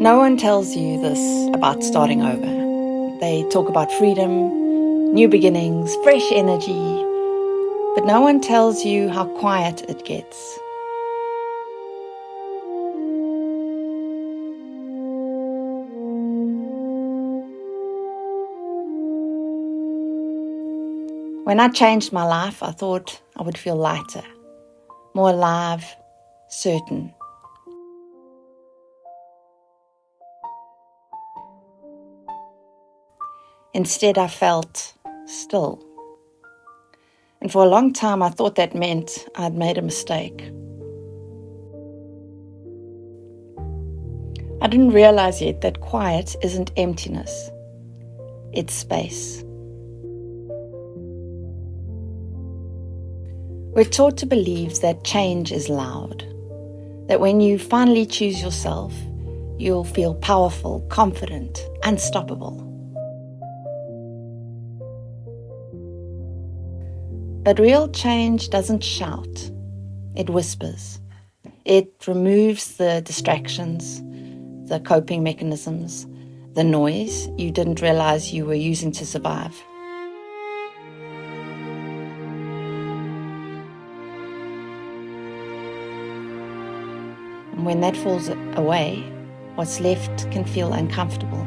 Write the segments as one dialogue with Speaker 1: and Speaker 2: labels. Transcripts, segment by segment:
Speaker 1: No one tells you this about starting over. They talk about freedom, new beginnings, fresh energy, but no one tells you how quiet it gets. When I changed my life, I thought I would feel lighter, more alive, certain. Instead, I felt still. And for a long time, I thought that meant I'd made a mistake. I didn't realize yet that quiet isn't emptiness. It's space. We're taught to believe that change is loud, that when you finally choose yourself, you'll feel powerful, confident, unstoppable. But real change doesn't shout, it whispers. It removes the distractions, the coping mechanisms, the noise you didn't realize you were using to survive. And when that falls away, what's left can feel uncomfortable.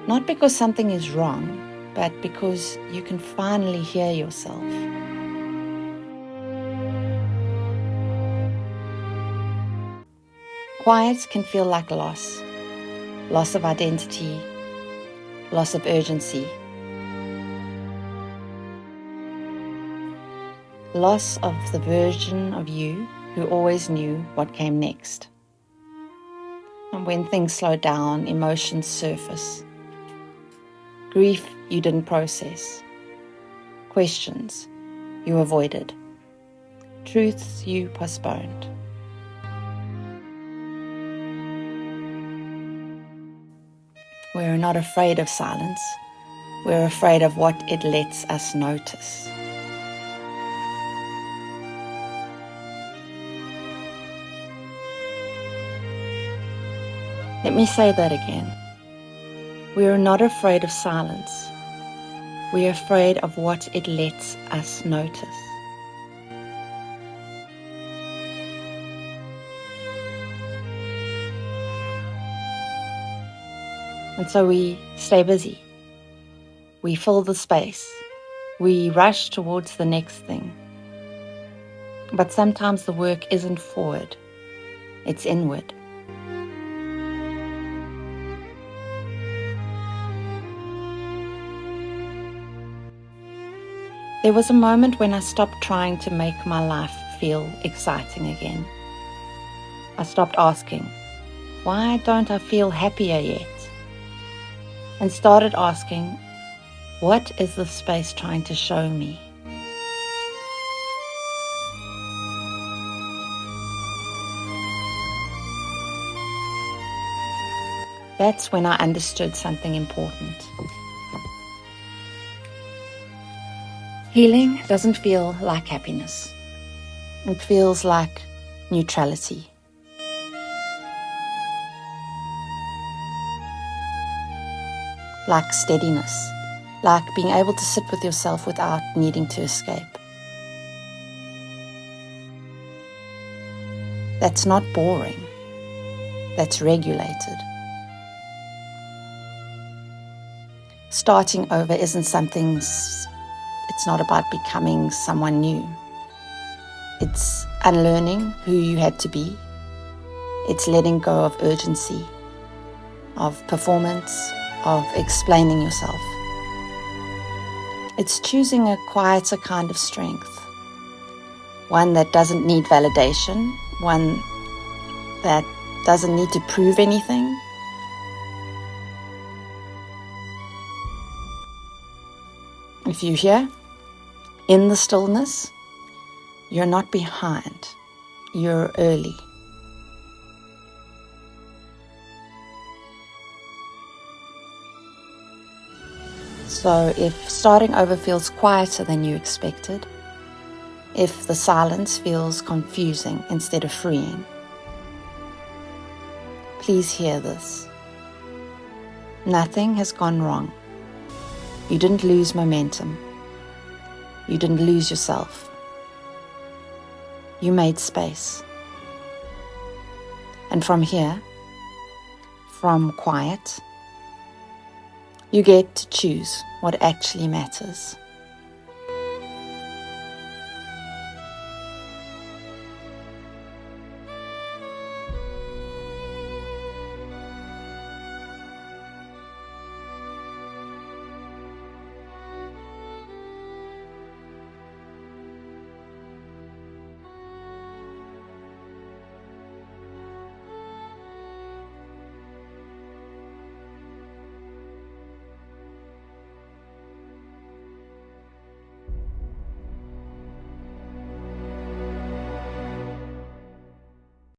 Speaker 1: Not because something is wrong, but because you can finally hear yourself. Quiet can feel like loss of identity, loss of urgency, loss of the version of you who always knew what came next. And when things slow down, emotions surface. Grief you didn't process, questions you avoided, truths you postponed. We're not afraid of silence, we're afraid of what it lets us notice. Let me say that again. We are not afraid of silence. We are afraid of what it lets us notice. And so we stay busy. We fill the space. We rush towards the next thing. But sometimes the work isn't forward, it's inward. There was a moment when I stopped trying to make my life feel exciting again. I stopped asking, why don't I feel happier yet? And started asking, what is the space trying to show me? That's when I understood something important. Healing doesn't feel like happiness. It feels like neutrality. Like steadiness. Like being able to sit with yourself without needing to escape. That's not boring. That's regulated. Starting over isn't something. It's not about becoming someone new. It's unlearning who you had to be. It's letting go of urgency, of performance, of explaining yourself. It's choosing a quieter kind of strength, one that doesn't need validation, one that doesn't need to prove anything. If you're here, in the stillness, you're not behind, you're early. So if starting over feels quieter than you expected, if the silence feels confusing instead of freeing. Please hear this. Nothing has gone wrong. You didn't lose momentum. You didn't lose yourself. You made space. And from here, from quiet, you get to choose what actually matters.